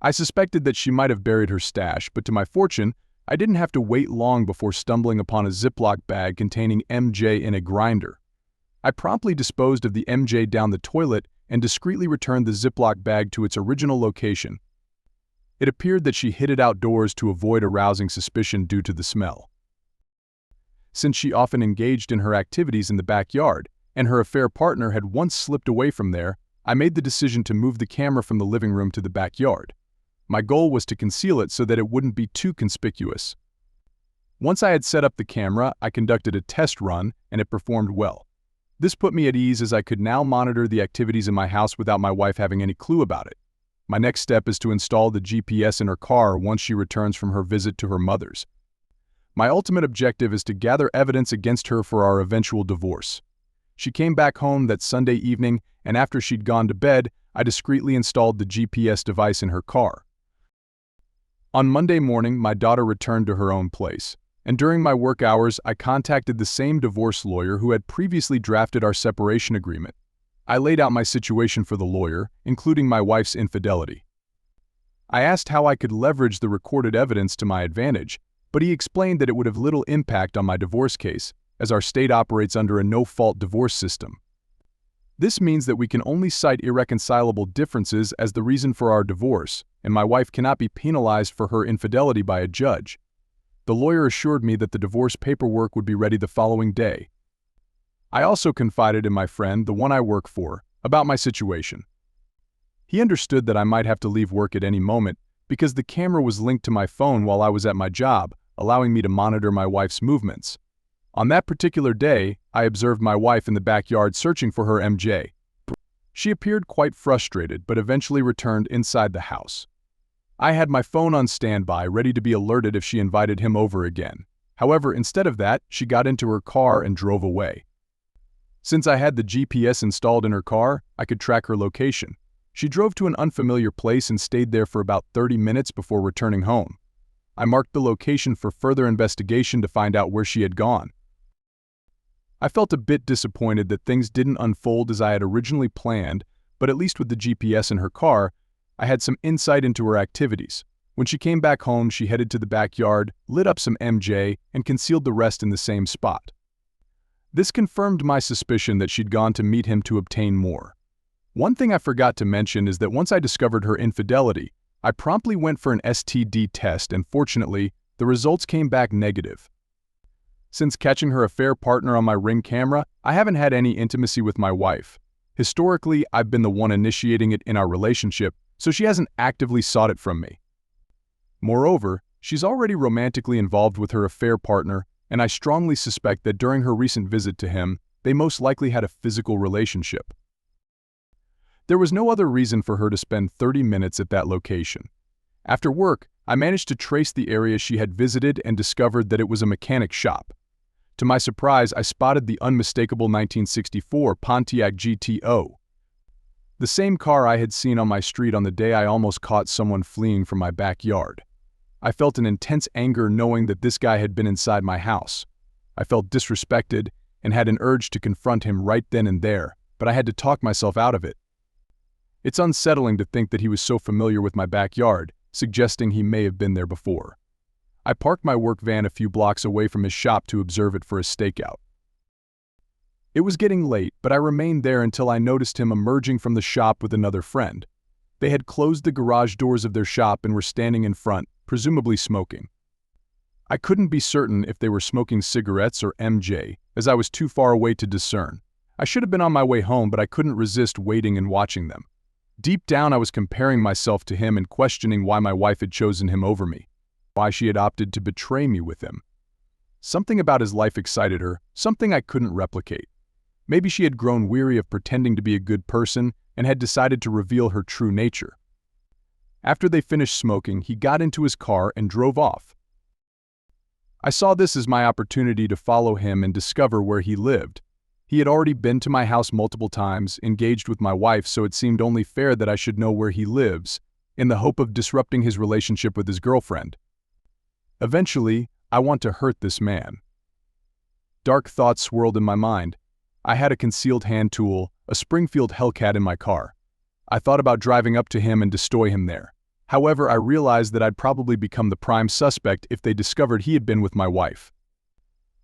I suspected that she might have buried her stash, but to my fortune, I didn't have to wait long before stumbling upon a Ziploc bag containing MJ in a grinder. I promptly disposed of the MJ down the toilet and discreetly returned the Ziploc bag to its original location. It appeared that she hid it outdoors to avoid arousing suspicion due to the smell. Since she often engaged in her activities in the backyard, and her affair partner had once slipped away from there, I made the decision to move the camera from the living room to the backyard. My goal was to conceal it so that it wouldn't be too conspicuous. Once I had set up the camera, I conducted a test run, and it performed well. This put me at ease as I could now monitor the activities in my house without my wife having any clue about it. My next step is to install the GPS in her car once she returns from her visit to her mother's. My ultimate objective is to gather evidence against her for our eventual divorce. She came back home that Sunday evening, and after she'd gone to bed, I discreetly installed the GPS device in her car. On Monday morning, my daughter returned to her own place, and during my work hours, I contacted the same divorce lawyer who had previously drafted our separation agreement. I laid out my situation for the lawyer, including my wife's infidelity. I asked how I could leverage the recorded evidence to my advantage, but he explained that it would have little impact on my divorce case, as our state operates under a no-fault divorce system. This means that we can only cite irreconcilable differences as the reason for our divorce, and my wife cannot be penalized for her infidelity by a judge. The lawyer assured me that the divorce paperwork would be ready the following day. I also confided in my friend, the one I work for, about my situation. He understood that I might have to leave work at any moment because the camera was linked to my phone while I was at my job, allowing me to monitor my wife's movements. On that particular day, I observed my wife in the backyard searching for her MJ. She appeared quite frustrated, but eventually returned inside the house. I had my phone on standby, ready to be alerted if she invited him over again. However, instead of that, she got into her car and drove away. Since I had the GPS installed in her car, I could track her location. She drove to an unfamiliar place and stayed there for about 30 minutes before returning home. I marked the location for further investigation to find out where she had gone. I felt a bit disappointed that things didn't unfold as I had originally planned, but at least with the GPS in her car, I had some insight into her activities. When she came back home, she headed to the backyard, lit up some MJ, and concealed the rest in the same spot. This confirmed my suspicion that she'd gone to meet him to obtain more. One thing I forgot to mention is that once I discovered her infidelity, I promptly went for an STD test, and fortunately, the results came back negative. Since catching her affair partner on my Ring camera, I haven't had any intimacy with my wife. Historically, I've been the one initiating it in our relationship, so she hasn't actively sought it from me. Moreover, she's already romantically involved with her affair partner, and I strongly suspect that during her recent visit to him, they most likely had a physical relationship. There was no other reason for her to spend 30 minutes at that location. After work, I managed to trace the area she had visited and discovered that it was a mechanic shop. To my surprise, I spotted the unmistakable 1964 Pontiac GTO. The same car I had seen on my street on the day I almost caught someone fleeing from my backyard. I felt an intense anger knowing that this guy had been inside my house. I felt disrespected and had an urge to confront him right then and there, but I had to talk myself out of it. It's unsettling to think that he was so familiar with my backyard, suggesting he may have been there before. I parked my work van a few blocks away from his shop to observe it for a stakeout. It was getting late, but I remained there until I noticed him emerging from the shop with another friend. They had closed the garage doors of their shop and were standing in front, presumably smoking. I couldn't be certain if they were smoking cigarettes or MJ, as I was too far away to discern. I should have been on my way home, but I couldn't resist waiting and watching them. Deep down, I was comparing myself to him and questioning why my wife had chosen him over me, why she had opted to betray me with him. Something about his life excited her, something I couldn't replicate. Maybe she had grown weary of pretending to be a good person and had decided to reveal her true nature. After they finished smoking, he got into his car and drove off. I saw this as my opportunity to follow him and discover where he lived. He had already been to my house multiple times, engaged with my wife, so it seemed only fair that I should know where he lives, in the hope of disrupting his relationship with his girlfriend. Eventually, I want to hurt this man. Dark thoughts swirled in my mind. I had a concealed hand tool, a Springfield Hellcat in my car. I thought about driving up to him and destroy him there. However, I realized that I'd probably become the prime suspect if they discovered he had been with my wife.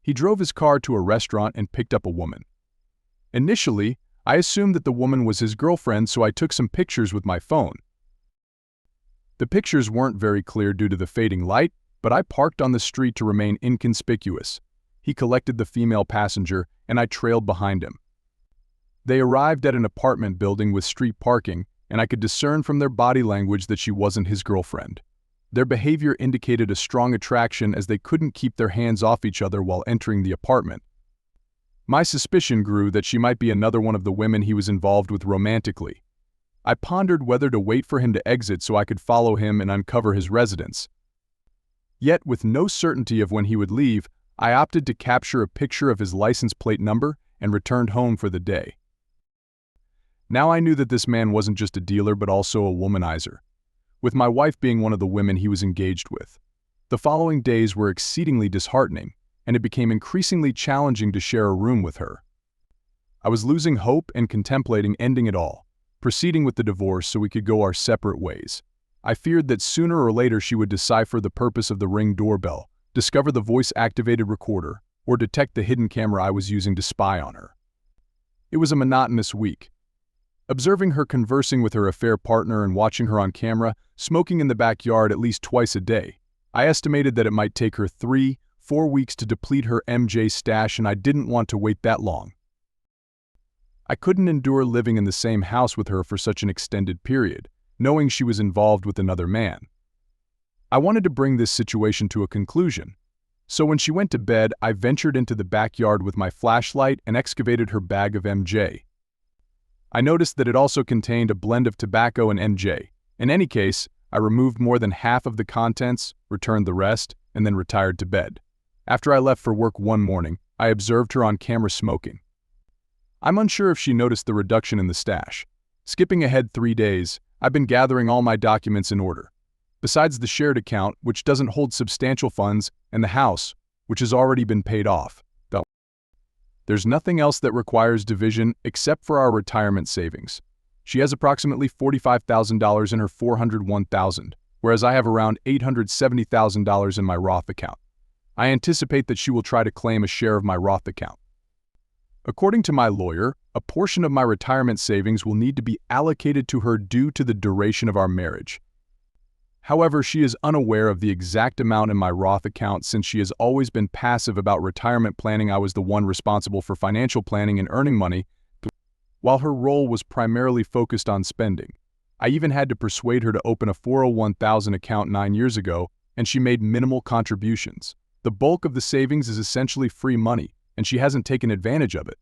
He drove his car to a restaurant and picked up a woman. Initially, I assumed that the woman was his girlfriend, so I took some pictures with my phone. The pictures weren't very clear due to the fading light, but I parked on the street to remain inconspicuous. He collected the female passenger, and I trailed behind him. They arrived at an apartment building with street parking, and I could discern from their body language that she wasn't his girlfriend. Their behavior indicated a strong attraction as they couldn't keep their hands off each other while entering the apartment. My suspicion grew that she might be another one of the women he was involved with romantically. I pondered whether to wait for him to exit so I could follow him and uncover his residence. Yet, with no certainty of when he would leave, I opted to capture a picture of his license plate number and returned home for the day. Now I knew that this man wasn't just a dealer but also a womanizer, with my wife being one of the women he was engaged with. The following days were exceedingly disheartening, and it became increasingly challenging to share a room with her. I was losing hope and contemplating ending it all, proceeding with the divorce so we could go our separate ways. I feared that sooner or later she would decipher the purpose of the Ring doorbell, discover the voice-activated recorder, or detect the hidden camera I was using to spy on her. It was a monotonous week. Observing her conversing with her affair partner and watching her on camera, smoking in the backyard at least twice a day, I estimated that it might take her 3-4 weeks to deplete her MJ stash, and I didn't want to wait that long. I couldn't endure living in the same house with her for such an extended period, knowing she was involved with another man. I wanted to bring this situation to a conclusion. So when she went to bed, I ventured into the backyard with my flashlight and excavated her bag of MJ. I noticed that it also contained a blend of tobacco and MJ. In any case, I removed more than half of the contents, returned the rest, and then retired to bed. After I left for work one morning, I observed her on camera smoking. I'm unsure if she noticed the reduction in the stash. Skipping ahead 3 days, I've been gathering all my documents in order. Besides the shared account, which doesn't hold substantial funds, and the house, which has already been paid off, there's nothing else that requires division except for our retirement savings. She has approximately $45,000 in her $401,000, whereas I have around $870,000 in my Roth account. I anticipate that she will try to claim a share of my Roth account. According to my lawyer, a portion of my retirement savings will need to be allocated to her due to the duration of our marriage. However, she is unaware of the exact amount in my Roth account since she has always been passive about retirement planning. I was the one responsible for financial planning and earning money, while her role was primarily focused on spending. I even had to persuade her to open a 401,000 account 9 years ago, and she made minimal contributions. The bulk of the savings is essentially free money, and she hasn't taken advantage of it.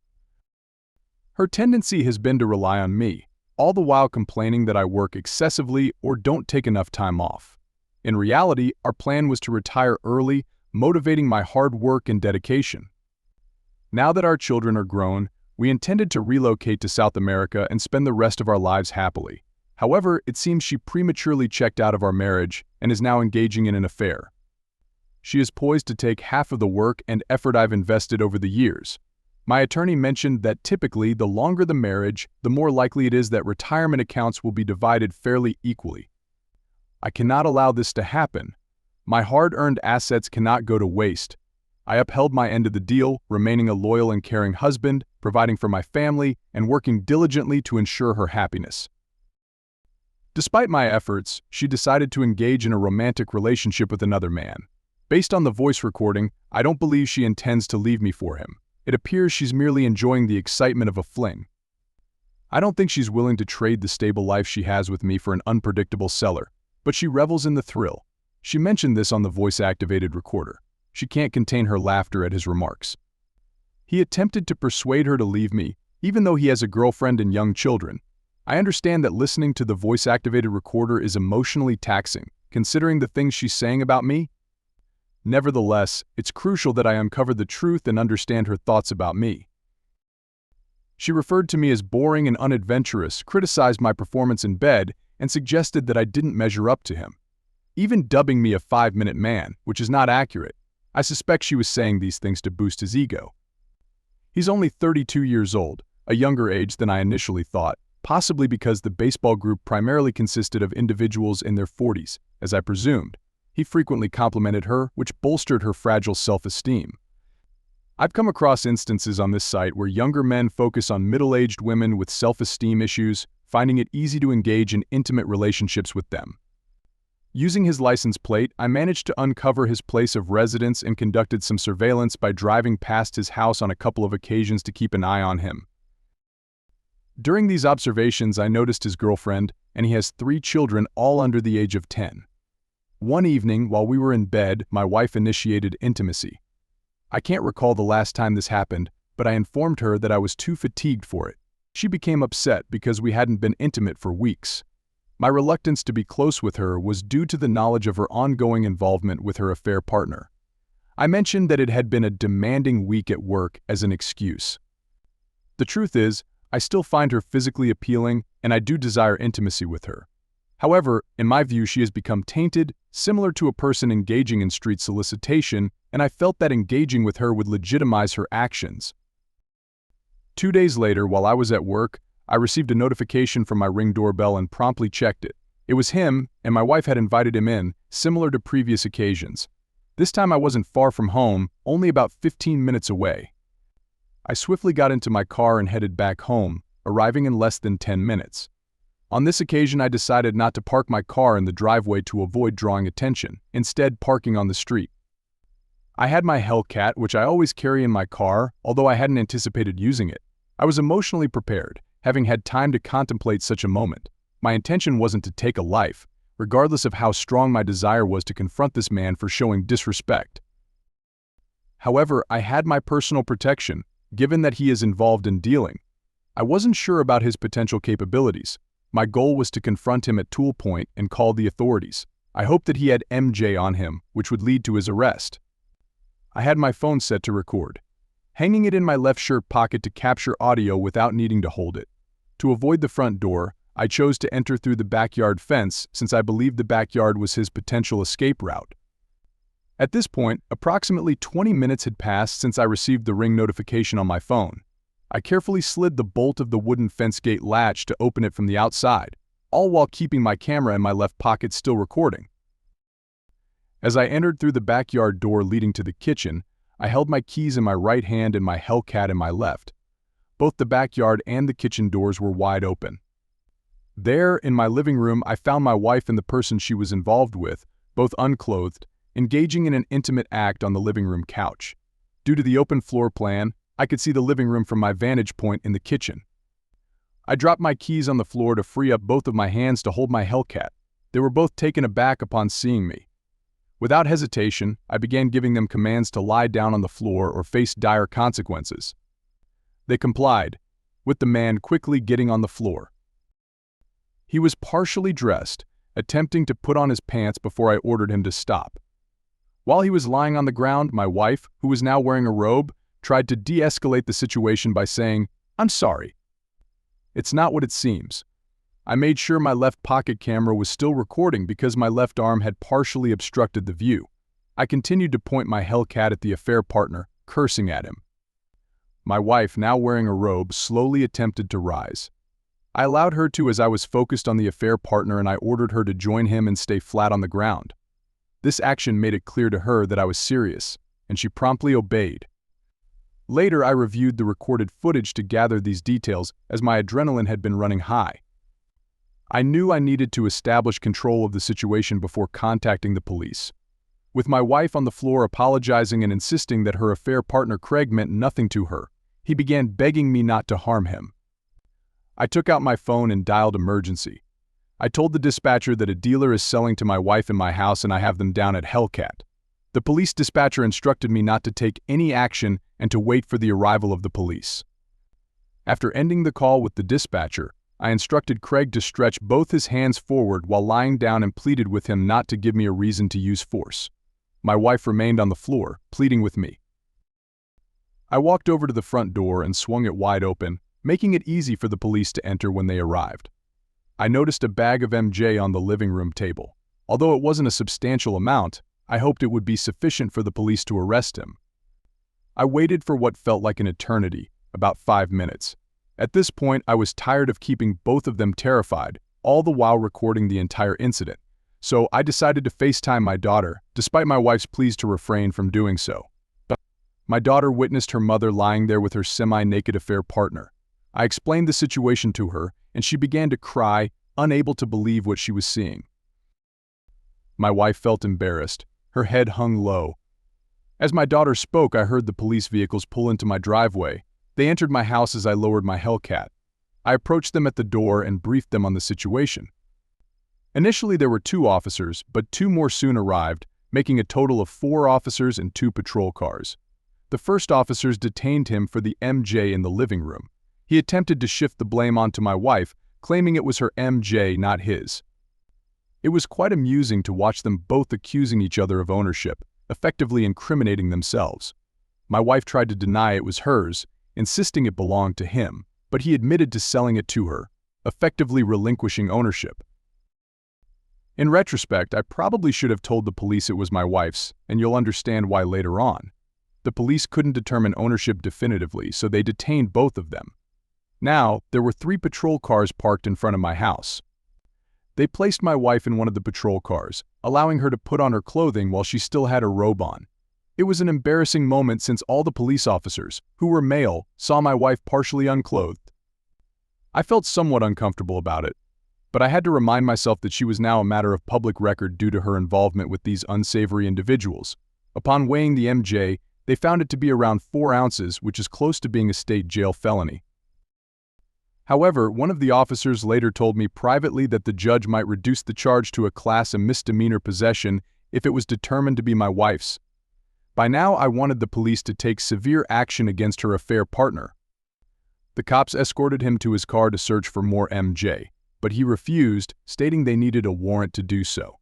Her tendency has been to rely on me, all the while complaining that I work excessively or don't take enough time off. In reality, our plan was to retire early, motivating my hard work and dedication. Now that our children are grown, we intended to relocate to South America and spend the rest of our lives happily. However, it seems she prematurely checked out of our marriage and is now engaging in an affair. She is poised to take half of the work and effort I've invested over the years. My attorney mentioned that typically, the longer the marriage, the more likely it is that retirement accounts will be divided fairly equally. I cannot allow this to happen. My hard-earned assets cannot go to waste. I upheld my end of the deal, remaining a loyal and caring husband, providing for my family, and working diligently to ensure her happiness. Despite my efforts, she decided to engage in a romantic relationship with another man. Based on the voice recording, I don't believe she intends to leave me for him. It appears she's merely enjoying the excitement of a fling. I don't think she's willing to trade the stable life she has with me for an unpredictable seller, but she revels in the thrill. She mentioned this on the voice-activated recorder. She can't contain her laughter at his remarks. He attempted to persuade her to leave me, even though he has a girlfriend and young children. I understand that listening to the voice-activated recorder is emotionally taxing, considering the things she's saying about me. Nevertheless, it's crucial that I uncover the truth and understand her thoughts about me. She referred to me as boring and unadventurous, criticized my performance in bed, and suggested that I didn't measure up to him, even dubbing me a 5-minute man, which is not accurate. I suspect she was saying these things to boost his ego. He's only 32 years old, a younger age than I initially thought, possibly because the baseball group primarily consisted of individuals in their 40s, as I presumed. He frequently complimented her, which bolstered her fragile self-esteem. I've come across instances on this site where younger men focus on middle-aged women with self-esteem issues, finding it easy to engage in intimate relationships with them. Using his license plate, I managed to uncover his place of residence and conducted some surveillance by driving past his house on a couple of occasions to keep an eye on him. During these observations, I noticed his girlfriend, and he has 3 children, all under the age of 10. One evening, while we were in bed, my wife initiated intimacy. I can't recall the last time this happened, but I informed her that I was too fatigued for it. She became upset because we hadn't been intimate for weeks. My reluctance to be close with her was due to the knowledge of her ongoing involvement with her affair partner. I mentioned that it had been a demanding week at work as an excuse. The truth is, I still find her physically appealing and I do desire intimacy with her. However, in my view, she has become tainted, similar to a person engaging in street solicitation, and I felt that engaging with her would legitimize her actions. 2 days later, while I was at work, I received a notification from my Ring doorbell and promptly checked it. It was him, and my wife had invited him in, similar to previous occasions. This time I wasn't far from home, only about 15 minutes away. I swiftly got into my car and headed back home, arriving in less than 10 minutes. On this occasion, I decided not to park my car in the driveway to avoid drawing attention, instead parking on the street. I had my Hellcat, which I always carry in my car, although I hadn't anticipated using it. I was emotionally prepared, having had time to contemplate such a moment. My intention wasn't to take a life, regardless of how strong my desire was to confront this man for showing disrespect. However, I had my personal protection, given that he is involved in dealing. I wasn't sure about his potential capabilities. My goal was to confront him at tool point and call the authorities. I hoped that he had MJ on him, which would lead to his arrest. I had my phone set to record, hanging it in my left shirt pocket to capture audio without needing to hold it. To avoid the front door, I chose to enter through the backyard fence since I believed the backyard was his potential escape route. At this point, approximately 20 minutes had passed since I received the Ring notification on my phone. I carefully slid the bolt of the wooden fence gate latch to open it from the outside, all while keeping my camera in my left pocket still recording. As I entered through the backyard door leading to the kitchen, I held my keys in my right hand and my Hellcat in my left. Both the backyard and the kitchen doors were wide open. There, in my living room, I found my wife and the person she was involved with, both unclothed, engaging in an intimate act on the living room couch. Due to the open floor plan, I could see the living room from my vantage point in the kitchen. I dropped my keys on the floor to free up both of my hands to hold my Hellcat. They were both taken aback upon seeing me. Without hesitation, I began giving them commands to lie down on the floor or face dire consequences. They complied, with the man quickly getting on the floor. He was partially dressed, attempting to put on his pants before I ordered him to stop. While he was lying on the ground, my wife, who was now wearing a robe, tried to de-escalate the situation by saying, "I'm sorry. It's not what it seems." I made sure my left pocket camera was still recording because my left arm had partially obstructed the view. I continued to point my Hellcat at the affair partner, cursing at him. My wife, now wearing a robe, slowly attempted to rise. I allowed her to as I was focused on the affair partner and I ordered her to join him and stay flat on the ground. This action made it clear to her that I was serious, and she promptly obeyed. Later, I reviewed the recorded footage to gather these details as my adrenaline had been running high. I knew I needed to establish control of the situation before contacting the police. With my wife on the floor apologizing and insisting that her affair partner Craig meant nothing to her, he began begging me not to harm him. I took out my phone and dialed emergency. I told the dispatcher that a dealer is selling to my wife in my house and I have them down at Hellcat. The police dispatcher instructed me not to take any action and to wait for the arrival of the police. After ending the call with the dispatcher, I instructed Craig to stretch both his hands forward while lying down and pleaded with him not to give me a reason to use force. My wife remained on the floor, pleading with me. I walked over to the front door and swung it wide open, making it easy for the police to enter when they arrived. I noticed a bag of MJ on the living room table. Although it wasn't a substantial amount, I hoped it would be sufficient for the police to arrest him. I waited for what felt like an eternity, about 5 minutes. At this point, I was tired of keeping both of them terrified, all the while recording the entire incident. So I decided to FaceTime my daughter, despite my wife's pleas to refrain from doing so. My daughter witnessed her mother lying there with her semi-naked affair partner. I explained the situation to her, and she began to cry, unable to believe what she was seeing. My wife felt embarrassed. Her head hung low. As my daughter spoke, I heard the police vehicles pull into my driveway. They entered my house as I lowered my Hellcat. I approached them at the door and briefed them on the situation. Initially, there were 2 officers, but 2 more soon arrived, making a total of 4 officers and 2 patrol cars. The first officers detained him for the MJ in the living room. He attempted to shift the blame onto my wife, claiming it was her MJ, not his. It was quite amusing to watch them both accusing each other of ownership, effectively incriminating themselves. My wife tried to deny it was hers, insisting it belonged to him, but he admitted to selling it to her, effectively relinquishing ownership. In retrospect, I probably should have told the police it was my wife's, and you'll understand why later on. The police couldn't determine ownership definitively, so they detained both of them. Now, there were 3 patrol cars parked in front of my house. They placed my wife in one of the patrol cars, allowing her to put on her clothing while she still had her robe on. It was an embarrassing moment since all the police officers, who were male, saw my wife partially unclothed. I felt somewhat uncomfortable about it, but I had to remind myself that she was now a matter of public record due to her involvement with these unsavory individuals. Upon weighing the MJ, they found it to be around 4 ounces, which is close to being a state jail felony. However, one of the officers later told me privately that the judge might reduce the charge to a class of misdemeanor possession if it was determined to be my wife's. By now, I wanted the police to take severe action against her affair partner. The cops escorted him to his car to search for more MJ, but he refused, stating they needed a warrant to do so.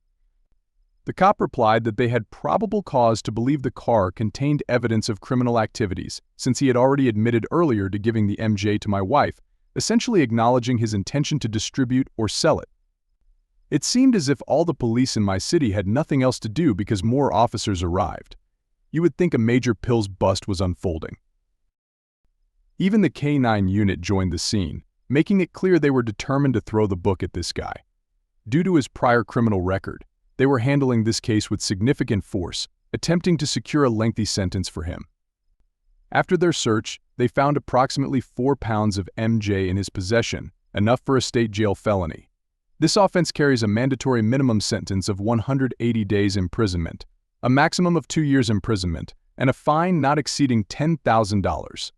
The cop replied that they had probable cause to believe the car contained evidence of criminal activities, since he had already admitted earlier to giving the MJ to my wife, essentially acknowledging his intention to distribute or sell it. It seemed as if all the police in my city had nothing else to do because more officers arrived. You would think a major pills bust was unfolding. Even the K-9 unit joined the scene, making it clear they were determined to throw the book at this guy. Due to his prior criminal record, they were handling this case with significant force, attempting to secure a lengthy sentence for him. After their search, they found approximately 4 pounds of MJ in his possession, enough for a state jail felony. This offense carries a mandatory minimum sentence of 180 days imprisonment, a maximum of 2 years imprisonment, and a fine not exceeding $10,000.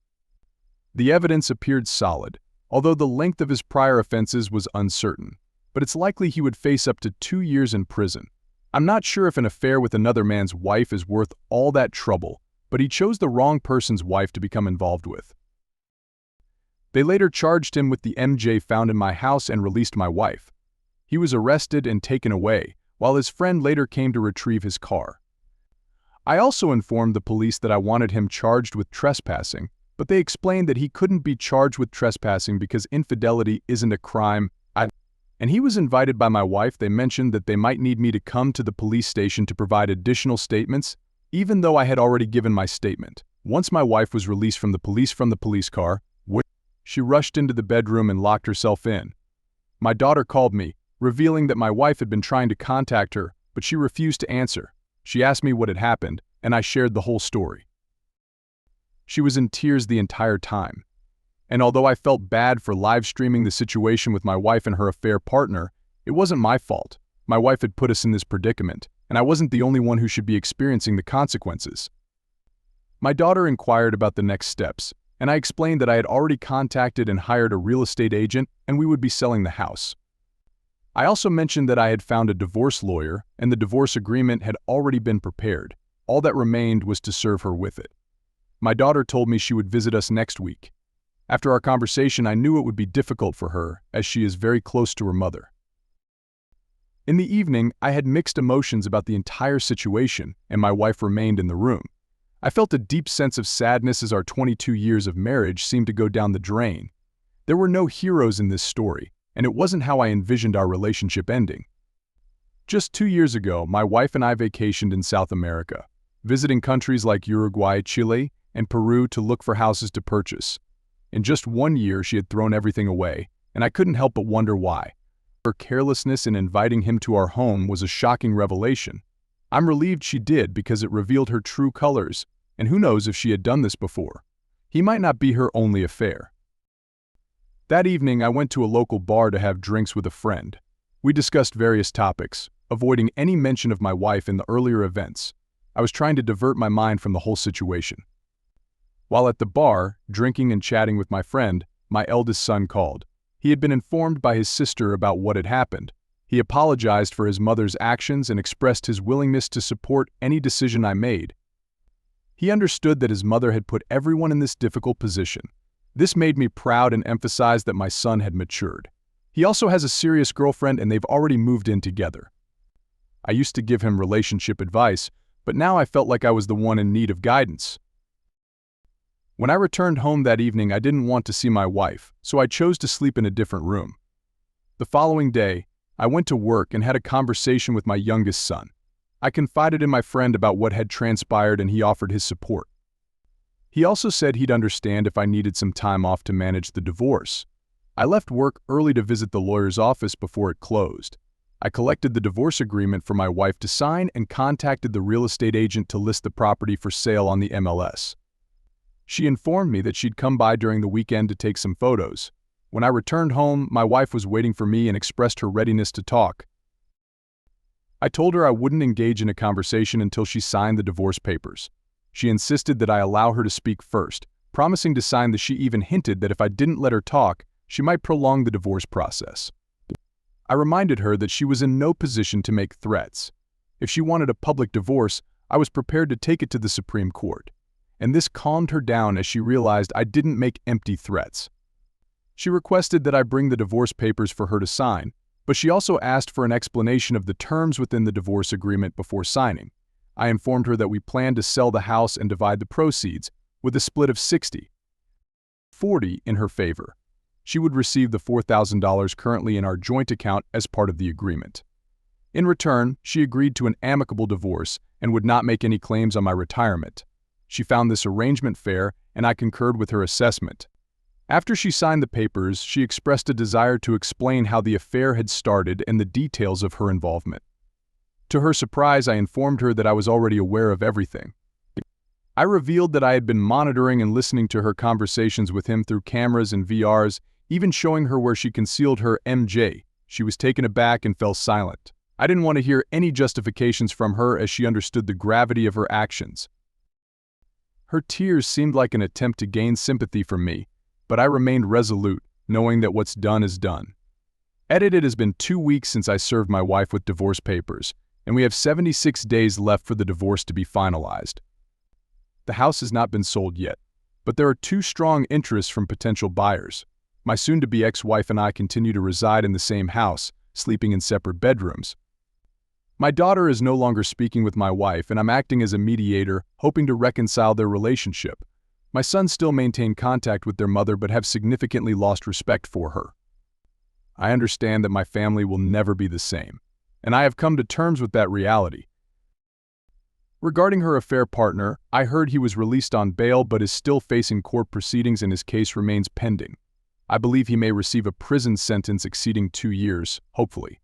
The evidence appeared solid, although the length of his prior offenses was uncertain, but it's likely he would face up to 2 years in prison. I'm not sure if an affair with another man's wife is worth all that trouble, but he chose the wrong person's wife to become involved with. They later charged him with the MJ found in my house and released my wife. He was arrested and taken away, while his friend later came to retrieve his car. I also informed the police that I wanted him charged with trespassing, but they explained that he couldn't be charged with trespassing because infidelity isn't a crime, and he was invited by my wife. They mentioned that they might need me to come to the police station to provide additional statements, even though I had already given my statement. Once my wife was released from the police car, she rushed into the bedroom and locked herself in. My daughter called me, revealing that my wife had been trying to contact her, but she refused to answer. She asked me what had happened, and I shared the whole story. She was in tears the entire time. And although I felt bad for live streaming the situation with my wife and her affair partner, it wasn't my fault. My wife had put us in this predicament, and I wasn't the only one who should be experiencing the consequences. My daughter inquired about the next steps, and I explained that I had already contacted and hired a real estate agent and we would be selling the house. I also mentioned that I had found a divorce lawyer and the divorce agreement had already been prepared. All that remained was to serve her with it. My daughter told me she would visit us next week. After our conversation, I knew it would be difficult for her, as she is very close to her mother. In the evening, I had mixed emotions about the entire situation, and my wife remained in the room. I felt a deep sense of sadness as our 22 years of marriage seemed to go down the drain. There were no heroes in this story, and it wasn't how I envisioned our relationship ending. Just 2 years ago, my wife and I vacationed in South America, visiting countries like Uruguay, Chile, and Peru to look for houses to purchase. In just 1 year, she had thrown everything away, and I couldn't help but wonder why. Her carelessness in inviting him to our home was a shocking revelation. I'm relieved she did because it revealed her true colors, and who knows if she had done this before. He might not be her only affair. That evening, I went to a local bar to have drinks with a friend. We discussed various topics, avoiding any mention of my wife in the earlier events. I was trying to divert my mind from the whole situation. While at the bar, drinking and chatting with my friend, my eldest son called. He had been informed by his sister about what had happened. He apologized for his mother's actions and expressed his willingness to support any decision I made. He understood that his mother had put everyone in this difficult position. This made me proud and emphasized that my son had matured. He He also has a serious girlfriend and they've already moved in together. I used to give him relationship advice, but now I felt like I was the one in need of guidance. When I returned home that evening, I didn't want to see my wife, so I chose to sleep in a different room. The following day, I went to work and had a conversation with my youngest son. I confided in my friend about what had transpired and he offered his support. He also said he'd understand if I needed some time off to manage the divorce. I left work early to visit the lawyer's office before it closed. I collected the divorce agreement for my wife to sign and contacted the real estate agent to list the property for sale on the MLS. She informed me that she'd come by during the weekend to take some photos. When I returned home, my wife was waiting for me and expressed her readiness to talk. I told her I wouldn't engage in a conversation until she signed the divorce papers. She insisted that I allow her to speak first, promising to sign that she even hinted that if I didn't let her talk, she might prolong the divorce process. I reminded her that she was in no position to make threats. If she wanted a public divorce, I was prepared to take it to the Supreme Court. And this calmed her down as she realized I didn't make empty threats. She requested that I bring the divorce papers for her to sign, but she also asked for an explanation of the terms within the divorce agreement before signing. I informed her that we planned to sell the house and divide the proceeds, with a split of 60-40 in her favor. She would receive the $4,000 currently in our joint account as part of the agreement. In return, she agreed to an amicable divorce and would not make any claims on my retirement. She found this arrangement fair, and I concurred with her assessment. After she signed the papers, she expressed a desire to explain how the affair had started and the details of her involvement. To her surprise, I informed her that I was already aware of everything. I revealed that I had been monitoring and listening to her conversations with him through cameras and VRs, even showing her where she concealed her MJ. She was taken aback and fell silent. I didn't want to hear any justifications from her as she understood the gravity of her actions. Her tears seemed like an attempt to gain sympathy from me, but I remained resolute, knowing that what's done is done. It has been 2 weeks since I served my wife with divorce papers, and we have 76 days left for the divorce to be finalized. The house has not been sold yet, but there are 2 strong interests from potential buyers. My soon-to-be ex-wife and I continue to reside in the same house, sleeping in separate bedrooms. My daughter is no longer speaking with my wife, and I'm acting as a mediator, hoping to reconcile their relationship. My sons still maintain contact with their mother but have significantly lost respect for her. I understand that my family will never be the same, and I have come to terms with that reality. Regarding her affair partner, I heard he was released on bail but is still facing court proceedings and his case remains pending. I believe he may receive a prison sentence exceeding 2 years, hopefully.